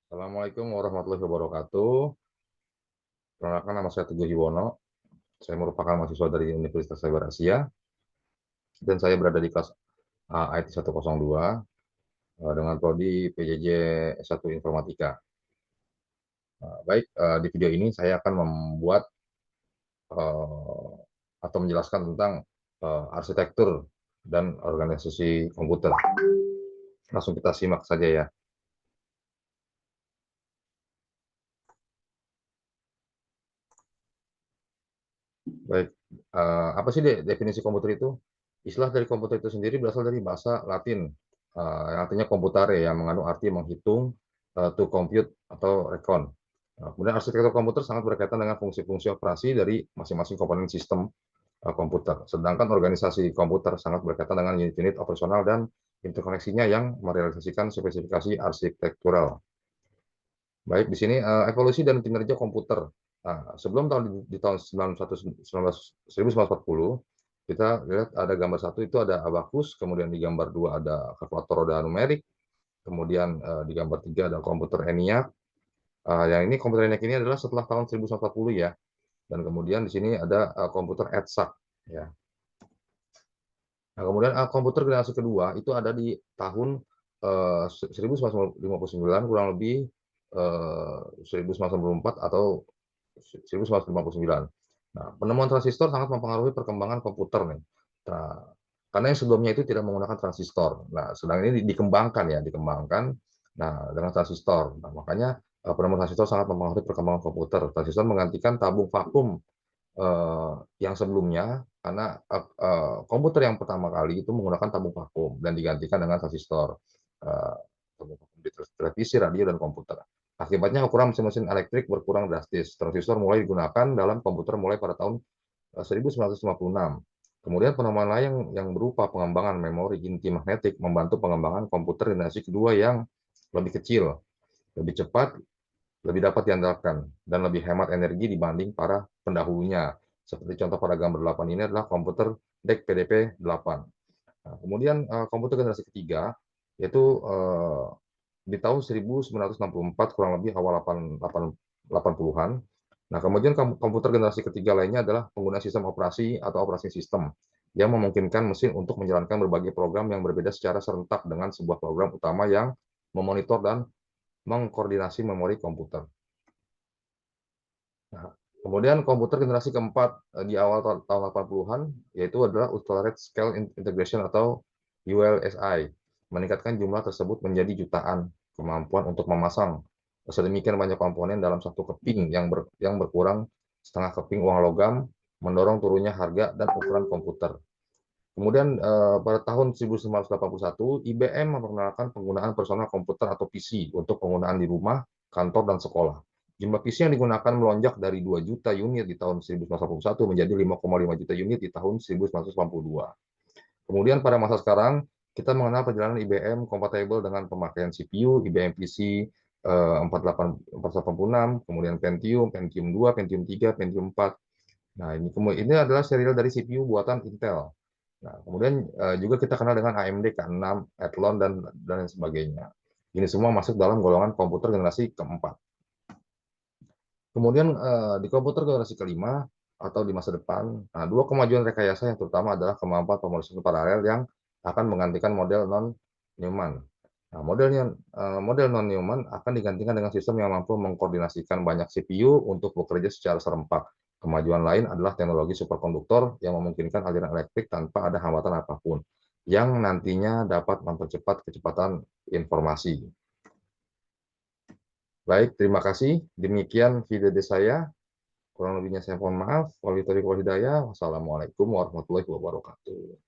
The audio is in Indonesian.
Assalamualaikum warahmatullahi wabarakatuh. Perkenalkan, nama saya Teguh Yuwono. Saya merupakan mahasiswa dari Universitas Cyber Asia dan saya berada di kelas IT 102 dengan prodi PJJ S1 Informatika. Baik, di video ini saya akan membuat atau menjelaskan tentang arsitektur dan organisasi komputer. Langsung kita simak saja ya. Baik, apa sih definisi komputer itu? Istilah dari komputer itu sendiri berasal dari bahasa Latin, yang artinya computare, yang mengandung arti menghitung, to compute atau recon. Kemudian arsitektur komputer sangat berkaitan dengan fungsi-fungsi operasi dari masing-masing komponen sistem komputer. Sedangkan organisasi komputer sangat berkaitan dengan unit-unit operasional dan interkoneksinya yang merealisasikan spesifikasi arsitektural. Baik, di sini evolusi dan kinerja komputer. Nah, sebelum di tahun 1940, kita lihat ada gambar satu itu ada abacus, kemudian di gambar dua ada kalkulator roda numerik, kemudian di gambar tiga ada komputer ENIAC. Yang ini komputer ENIAC ini adalah setelah tahun 1940 ya, dan kemudian di sini ada komputer EDSAC ya. Nah, kemudian komputer generasi kedua itu ada di tahun 1959 kurang lebih 1994 atau 1959. Nah, penemuan transistor sangat mempengaruhi perkembangan komputer nih. Nah, karena yang sebelumnya itu tidak menggunakan transistor. Nah, sedang ini dikembangkan ya, dikembangkan. Nah, dengan transistor. Nah, makanya penemuan transistor sangat mempengaruhi perkembangan komputer. Transistor menggantikan tabung vakum yang sebelumnya, karena komputer yang pertama kali itu menggunakan tabung vakum dan digantikan dengan transistor. Tabung vakum di televisi, radio, dan komputer. Akibatnya ukuran mesin-mesin elektrik berkurang drastis. Transistor mulai digunakan dalam komputer mulai pada tahun 1956. Kemudian penemuan lain yang berupa pengembangan memori inti magnetik membantu pengembangan komputer generasi kedua yang lebih kecil, lebih cepat, lebih dapat diandalkan, dan lebih hemat energi dibanding para pendahulunya. Seperti contoh pada gambar 8 ini adalah komputer DEC PDP-8. Nah, kemudian komputer generasi ketiga, yaitu di tahun 1964, kurang lebih awal 80-an. Nah, kemudian komputer generasi ketiga lainnya adalah pengguna sistem operasi atau operasi sistem yang memungkinkan mesin untuk menjalankan berbagai program yang berbeda secara serentak dengan sebuah program utama yang memonitor dan mengkoordinasi memori komputer. Nah, kemudian komputer generasi keempat di awal tahun 80-an yaitu adalah Ultra Large Scale Integration atau ULSI. Meningkatkan jumlah tersebut menjadi jutaan, kemampuan untuk memasang sedemikian banyak komponen dalam satu keping yang berkurang setengah keping uang logam, mendorong turunnya harga dan ukuran komputer. Kemudian pada tahun 1981, IBM memperkenalkan penggunaan personal komputer atau PC untuk penggunaan di rumah, kantor, dan sekolah. Jumlah PC yang digunakan melonjak dari 2 juta unit di tahun 1981 menjadi 5,5 juta unit di tahun 1982. Kemudian pada masa sekarang, kita mengenal perjalanan IBM kompatibel dengan pemakaian CPU, IBM PC 486, kemudian Pentium, Pentium 2, Pentium 3, Pentium 4. Nah, ini adalah serial dari CPU buatan Intel. Nah, kemudian juga kita kenal dengan AMD K6, Athlon, dan lain sebagainya. Ini semua masuk dalam golongan komputer generasi keempat. Kemudian di komputer generasi kelima atau di masa depan, nah, dua kemajuan rekayasa yang terutama adalah kemampuan pemrosesan paralel yang akan menggantikan model non-Neumann. Nah, model non-Neumann akan digantikan dengan sistem yang mampu mengkoordinasikan banyak CPU untuk bekerja secara serempak. Kemajuan lain adalah teknologi superkonduktor yang memungkinkan aliran elektrik tanpa ada hambatan apapun, yang nantinya dapat mempercepat kecepatan informasi. Baik, terima kasih. Demikian video dari saya. Kurang lebihnya saya mohon maaf. Wabillahi taufiq wal hidayah. Wassalamualaikum warahmatullahi wabarakatuh.